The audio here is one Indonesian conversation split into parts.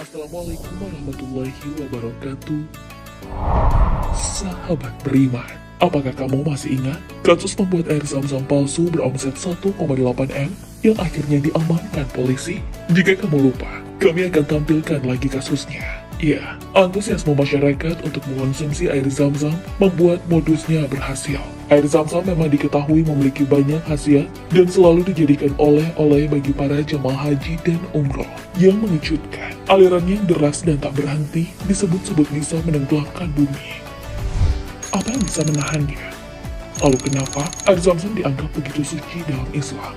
Assalamualaikum warahmatullahi wabarakatuh. Sahabat beriman, apakah kamu masih ingat kasus pembuat air zam-zam palsu beromset 1,8 M yang akhirnya diamankan polisi? Jika kamu lupa, kami akan tampilkan lagi kasusnya. Ya, antusiasme masyarakat untuk mengonsumsi air zam-zam membuat modusnya berhasil. Air zam-zam memang diketahui memiliki banyak khasiat dan selalu dijadikan oleh-oleh bagi para jemaah haji dan umroh. Yang mengejutkan, alirannya yang deras dan tak berhenti disebut-sebut bisa menenggelamkan bumi. Apa yang bisa menahannya? Lalu kenapa air zam-zam dianggap begitu suci dalam Islam?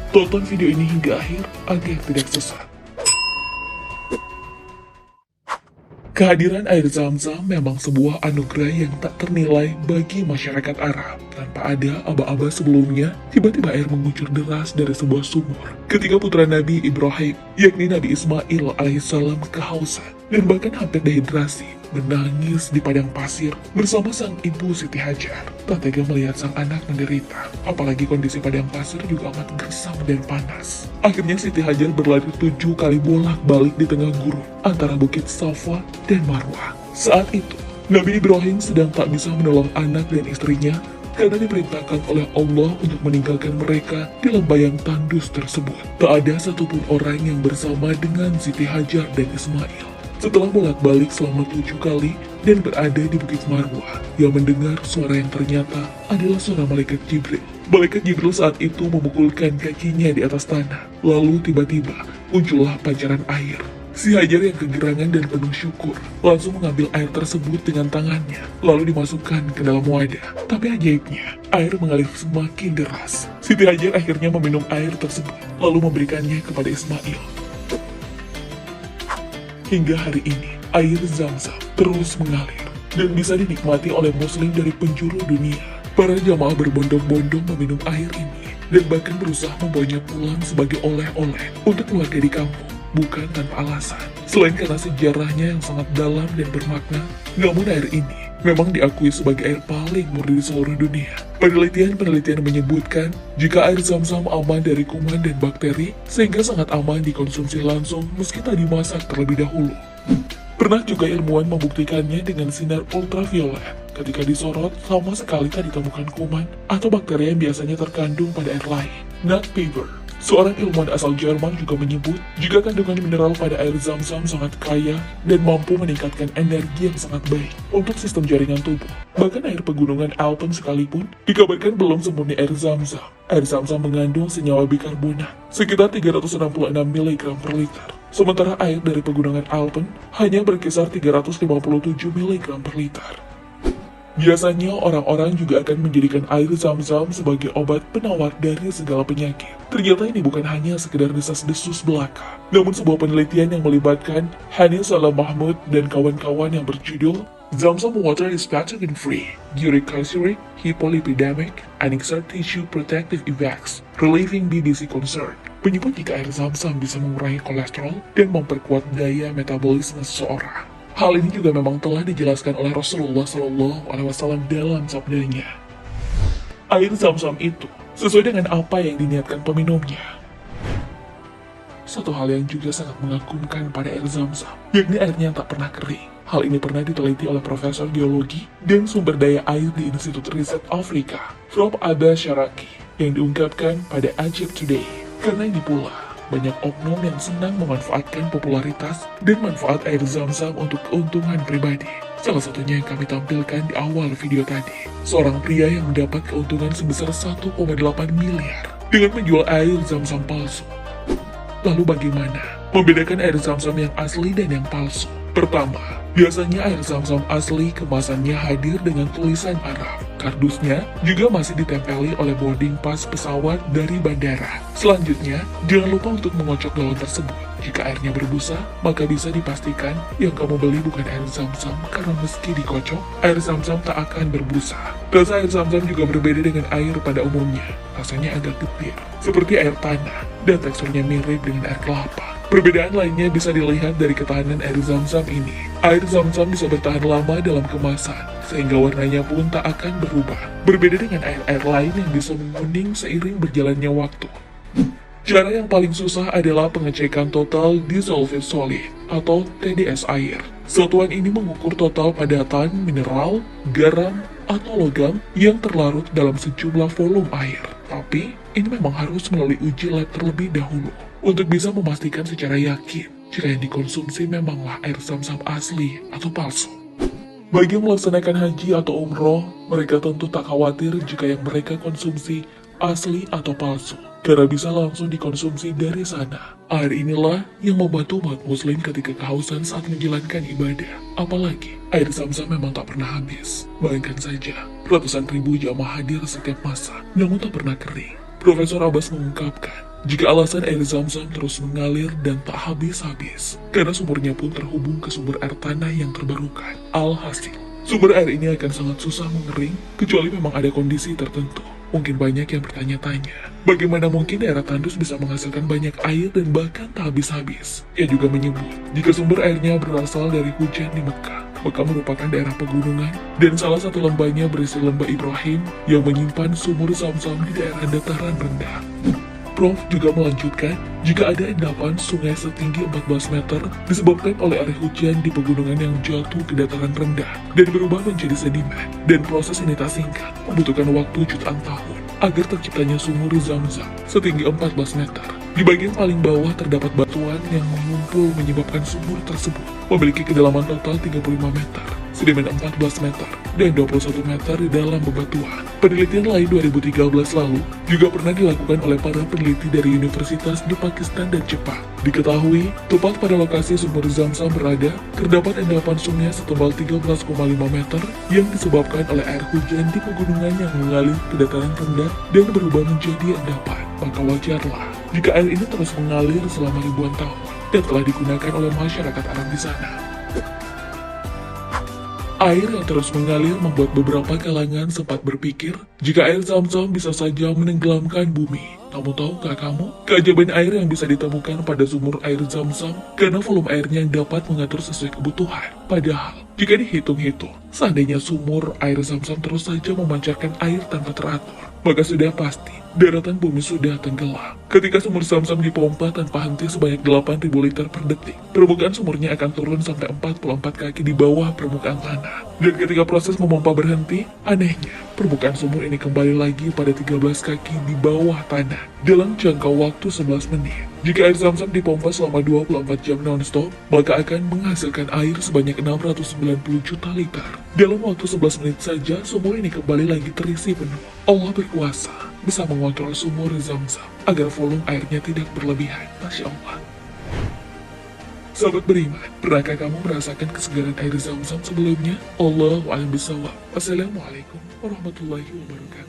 Tonton video ini hingga akhir agar tidak sesat. Kehadiran air zam-zam memang sebuah anugerah yang tak ternilai bagi masyarakat Arab. Tanpa ada aba-aba sebelumnya, tiba-tiba air mengucur deras dari sebuah sumur. Ketika putra Nabi Ibrahim, yakni Nabi Ismail alaihissalam kehausan dan bahkan hampir dehidrasi, menangis di padang pasir bersama sang ibu Siti Hajar. Tak tega melihat sang anak menderita, apalagi kondisi padang pasir juga amat gersang dan panas. Akhirnya Siti Hajar berlari 7 kali bolak-balik di tengah gurun antara bukit Safa dan Marwah. Saat itu, Nabi Ibrahim sedang tak bisa menolong anak dan istrinya karena diperintahkan oleh Allah untuk meninggalkan mereka di lembayang tandus tersebut. Tak ada satupun orang yang bersama dengan Siti Hajar dan Ismail. Setelah bolak-balik selama 7 kali dan berada di Bukit Marwah, yang mendengar suara yang ternyata adalah suara Malaikat Jibril. Malaikat Jibril saat itu memukulkan kakinya di atas tanah. Lalu tiba-tiba muncullah pancaran air. Si Hajar yang kegerangan dan penuh syukur langsung mengambil air tersebut dengan tangannya, lalu dimasukkan ke dalam wadah. Tapi ajaibnya, air mengalir semakin deras. Siti Hajar akhirnya meminum air tersebut, lalu memberikannya kepada Ismail. Hingga hari ini, air zam-zam terus mengalir dan bisa dinikmati oleh muslim dari penjuru dunia. Para jamaah berbondong-bondong meminum air ini dan bahkan berusaha membawanya pulang sebagai oleh-oleh untuk keluarga di kampung, bukan tanpa alasan. Selain karena sejarahnya yang sangat dalam dan bermakna, namun air ini memang diakui sebagai air paling murni di seluruh dunia. Penelitian menyebutkan jika air zam-zam aman dari kuman dan bakteri, sehingga sangat aman dikonsumsi langsung meski tak dimasak terlebih dahulu. Pernah juga ilmuwan membuktikannya dengan sinar ultraviolet. Ketika disorot, sama sekali tak ditemukan kuman atau bakteri yang biasanya terkandung pada air lain. Nat Piper, seorang ilmuwan asal Jerman, juga menyebut jika kandungan mineral pada air zam-zam sangat kaya dan mampu meningkatkan energi yang sangat baik untuk sistem jaringan tubuh. Bahkan air pegunungan Alpen sekalipun dikabarkan belum semurni air zam-zam. Air zam-zam mengandung senyawa bikarbonat sekitar 366 mg per liter. Sementara air dari pegunungan Alpen hanya berkisar 357 mg per liter. Biasanya orang-orang juga akan menjadikan air zam-zam sebagai obat penawar dari segala penyakit. Ternyata ini bukan hanya sekedar desas-desus belaka, namun sebuah penelitian yang melibatkan Hani Salam Mahmud dan kawan-kawan yang berjudul Zamzam Water is Pathogen-Free, Uricosuric Hypolipidemic, and Exert Tissue Protective Effects, Relieving BBC Concern, menyebut jika air zam-zam bisa mengurangi kolesterol dan memperkuat daya metabolisme seseorang. Hal ini juga memang telah dijelaskan oleh Rasulullah SAW dalam sabdanya. Air zam-zam itu sesuai dengan apa yang diniatkan peminumnya. Satu hal yang juga sangat mengagumkan pada air zam-zam, yakni airnya yang tak pernah kering. Hal ini pernah diteliti oleh Profesor Geologi dan Sumber Daya Air di Institut Riset Afrika, Prof. Abba Sharaki, yang diungkapkan pada Egypt Today. Karena ini pula, banyak oknum yang senang memanfaatkan popularitas dan manfaat air zam-zam untuk keuntungan pribadi. Salah satunya yang kami tampilkan di awal video tadi. Seorang pria yang mendapat keuntungan sebesar 1,8 miliar dengan menjual air zam-zam palsu. Lalu bagaimana membedakan air zam-zam yang asli dan yang palsu? Pertama, biasanya air zam-zam asli kemasannya hadir dengan tulisan Arab. Kardusnya juga masih ditempeli oleh boarding pass pesawat dari bandara. Selanjutnya, jangan lupa untuk mengocok galon tersebut. Jika airnya berbusa, maka bisa dipastikan yang kamu beli bukan air zam-zam karena meski dikocok, air zam-zam tak akan berbusa. Rasa air zam-zam juga berbeda dengan air pada umumnya. Rasanya agak getir, seperti air tanah, dan teksturnya mirip dengan air kelapa. Perbedaan lainnya bisa dilihat dari ketahanan air zam-zam ini. Air zam-zam bisa bertahan lama dalam kemasan, sehingga warnanya pun tak akan berubah. Berbeda dengan air-air lain yang bisa menguning seiring berjalannya waktu. Cara yang paling susah adalah pengecekan total dissolved solid atau TDS air. Satuan ini mengukur total padatan mineral, garam, atau logam yang terlarut dalam sejumlah volume air. Tapi, ini memang harus melalui uji lab terlebih dahulu untuk bisa memastikan secara yakin jika yang dikonsumsi memanglah air zam-zam asli atau palsu. Bagi yang melaksanakan haji atau umroh, mereka tentu tak khawatir jika yang mereka konsumsi asli atau palsu, karena bisa langsung dikonsumsi dari sana. Air inilah yang membantu umat muslim ketika kehausan saat menjalankan ibadah. Apalagi, air zam-zam memang tak pernah habis. Bayangkan saja, ratusan ribu jamaah hadir setiap masa, namun tak pernah kering. Profesor Abbas mengungkapkan, jika alasan air zam-zam terus mengalir dan tak habis-habis, karena sumurnya pun terhubung ke sumber air tanah yang terbarukan. Alhasil, sumber air ini akan sangat susah mengering, kecuali memang ada kondisi tertentu. Mungkin banyak yang bertanya-tanya, bagaimana mungkin daerah tandus bisa menghasilkan banyak air dan bahkan tak habis-habis? Ia juga menyebut, jika sumber airnya berasal dari hujan di Mekah, Mekah merupakan daerah pegunungan, dan salah satu lembahnya berisi lembah Ibrahim yang menyimpan sumur zam-zam di daerah dataran rendah. Prof juga melanjutkan, jika ada endapan sungai setinggi 14 meter disebabkan oleh air hujan di pegunungan yang jatuh ke dataran rendah dan berubah menjadi sedimen, dan proses ini tak singkat, membutuhkan waktu jutaan tahun agar terciptanya sumur zam-zam setinggi 14 meter. Di bagian paling bawah terdapat batuan yang mengumpul menyebabkan sumur tersebut memiliki kedalaman total 35 meter, sedimen 14 meter, dan 21 meter di dalam bebatuan. Penelitian lain 2013 lalu juga pernah dilakukan oleh para peneliti dari universitas di Pakistan dan Jepang. Diketahui, tepat pada lokasi sumur zam-zam berada, terdapat endapan sungai setebal 13,5 meter yang disebabkan oleh air hujan di pegunungan yang mengalir ke dataran rendah dan berubah menjadi endapan. Maka wajarlah jika air ini terus mengalir selama ribuan tahun dan telah digunakan oleh masyarakat Arab di sana. Air yang terus mengalir membuat beberapa kalangan sempat berpikir jika air zam-zam bisa saja menenggelamkan bumi. Namun tahukah kamu, keajaiban air yang bisa ditemukan pada sumur air zam-zam karena volume airnya yang dapat mengatur sesuai kebutuhan. Padahal, jika dihitung-hitung, seandainya sumur air zam-zam terus saja memancarkan air tanpa teratur, maka sudah pasti daratan bumi sudah tenggelam. Ketika sumur zam-zam dipompa tanpa henti sebanyak 8.000 liter per detik, permukaan sumurnya akan turun sampai 44 kaki di bawah permukaan tanah. Dan ketika proses memompa berhenti, anehnya, permukaan sumur ini kembali lagi pada 13 kaki di bawah tanah dalam jangka waktu 11 menit. Jika air zam-zam dipompa selama 24 jam non-stop, maka akan menghasilkan air sebanyak 690 juta liter. Dalam waktu 11 menit saja, sumur ini kembali lagi terisi penuh. Allah berkuasa, bisa mengontrol sumur zam-zam agar volume airnya tidak berlebihan. Masya Allah. Sahabat beriman, pernahkah kamu merasakan kesegaran air zam-zam sebelumnya? Allahu a'lam bishawab. Wassalamualaikum warahmatullahi wabarakatuh.